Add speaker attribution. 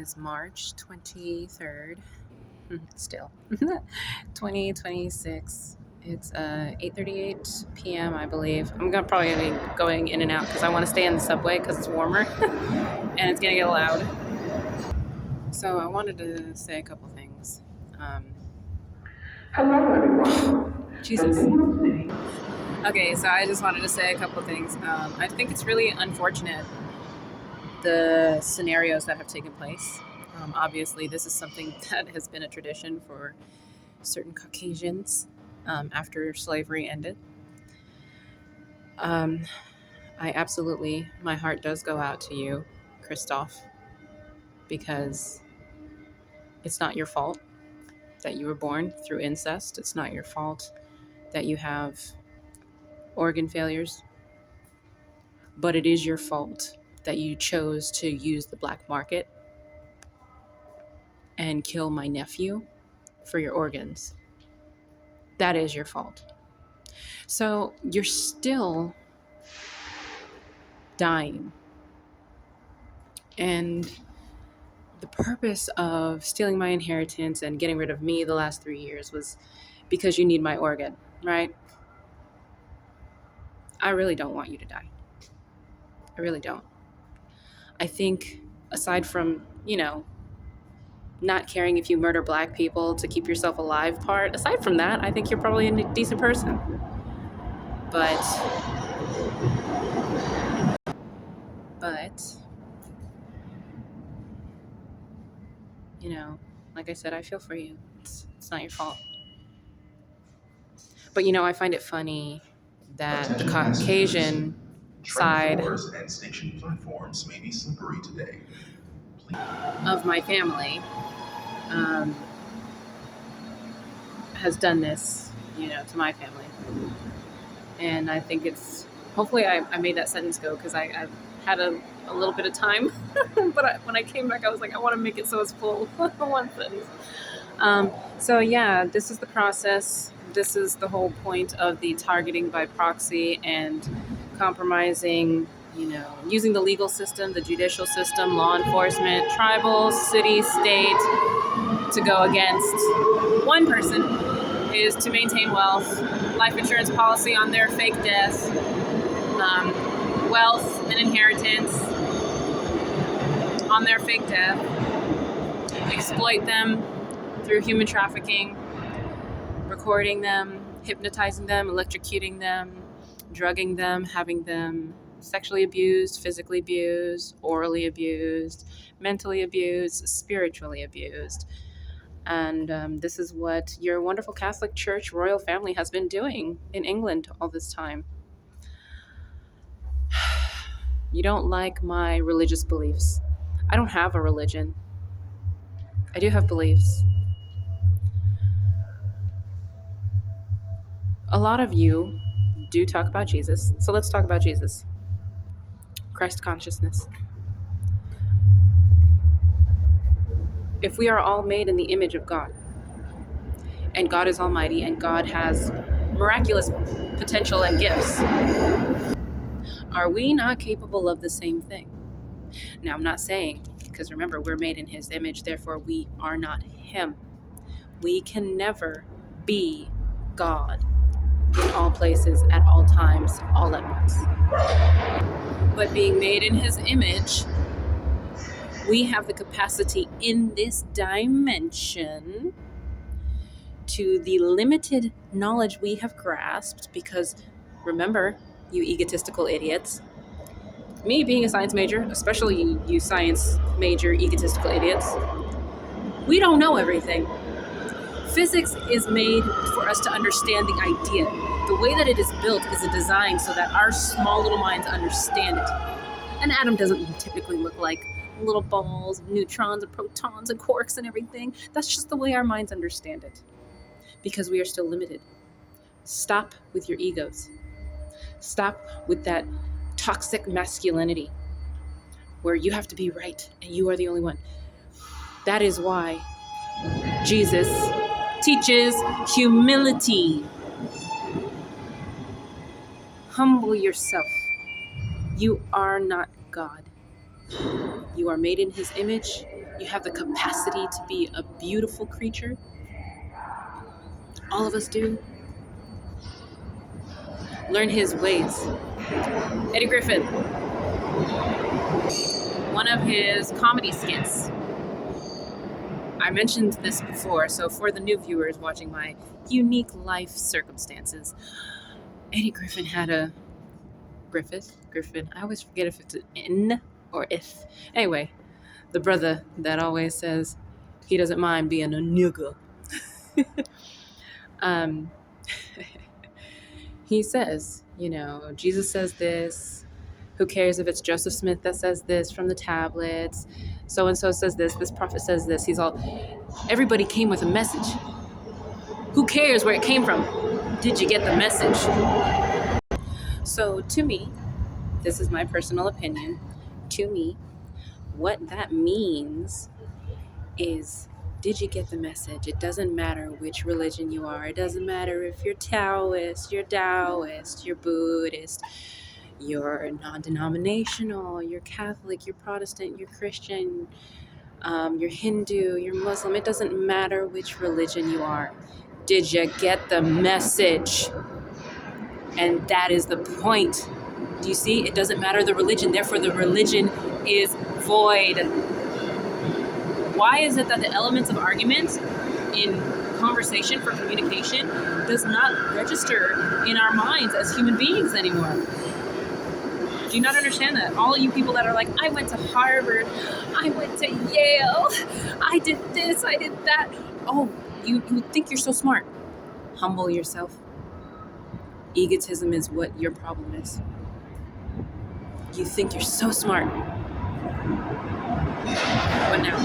Speaker 1: is March 23rd, still, 2026. It's 8:38 p.m., I believe. I'm probably going to be going in and out because I want to stay in the subway because it's warmer and it's going to get loud. So I wanted to say a couple things.
Speaker 2: Hello, everyone.
Speaker 1: Jesus. Okay, so I just wanted to say a couple things. I think it's really unfortunate, the scenarios that have taken place. Obviously, this is something that has been a tradition for certain Caucasians after slavery ended. My heart does go out to you, Christoph, because it's not your fault that you were born through incest. It's not your fault that you have organ failures, but it is your fault that you chose to use the black market and kill my nephew for your organs. That is your fault. So you're still dying. And the purpose of stealing my inheritance and getting rid of me the last 3 years was because you need my organ, right? I really don't want you to die. I really don't. I think aside from, not caring if you murder black people to keep yourself alive part, aside from that, I think you're probably a decent person. But like I said, I feel for you. It's not your fault. But I find it funny that the Caucasian side
Speaker 2: and station platforms may be slippery today.
Speaker 1: of my family has done this, to my family. And I think hopefully I made that sentence go because I've had a little bit of time. But when I came back, I was like, I want to make it so it's full. One sentence. So yeah, this is the process. This is the whole point of the targeting by proxy and compromising, using the legal system, the judicial system, law enforcement, tribal, city, state, to go against one person is to maintain wealth, life insurance policy on their fake death, wealth and inheritance on their fake death, exploit them through human trafficking, recording them, hypnotizing them, electrocuting them, drugging them, having them sexually abused, physically abused, orally abused, mentally abused, spiritually abused. And this is what your wonderful Catholic Church royal family has been doing in England all this time. You don't like my religious beliefs. I don't have a religion. I do have beliefs. A lot of you do talk about Jesus, so let's talk about Jesus. Christ consciousness. If we are all made in the image of God, and God is almighty, and God has miraculous potential and gifts, are we not capable of the same thing? Now, I'm not saying, because remember, we're made in his image, therefore we are not him. We can never be God in all places, at all times, all at once. But being made in his image, we have the capacity in this dimension to the limited knowledge we have grasped, because remember, you egotistical idiots, me being a science major, especially you science major egotistical idiots, we don't know everything. Physics is made for us to understand the idea. The way that it is built is a design so that our small little minds understand it. An atom doesn't typically look like little balls, neutrons and protons and quarks and everything. That's just the way our minds understand it, because we are still limited. Stop with your egos. Stop with that toxic masculinity where you have to be right and you are the only one. That is why Jesus teaches humility. Humble yourself. You are not God. You are made in his image. You have the capacity to be a beautiful creature. All of us do. Learn his ways. Eddie Griffin, one of his comedy skits. I mentioned this before, so for the new viewers watching my unique life circumstances, Eddie Griffin had a Griffin. I always forget if it's an N or if. Anyway, the brother that always says he doesn't mind being a nigga. He says, Jesus says this. Who cares if it's Joseph Smith that says this from the tablets? So-and-so says this prophet says this. Everybody came with a message. Who cares where it came from? Did you get the message? So to me, this is my personal opinion, to me, what that means is, did you get the message? It doesn't matter which religion you are. It doesn't matter if you're Taoist, you're Taoist, you're Buddhist, you're non-denominational, you're Catholic, you're Protestant, you're Christian, you're Hindu, you're Muslim. It doesn't matter which religion you are. Did you get the message? And that is the point. Do you see? It doesn't matter the religion, therefore the religion is void. Why is it that the elements of argument in conversation for communication does not register in our minds as human beings anymore? Do you not understand that? All you people that are like, I went to Harvard, I went to Yale, I did this, I did that. Oh, you think you're so smart. Humble yourself. Egotism is what your problem is. You think you're so smart. What now?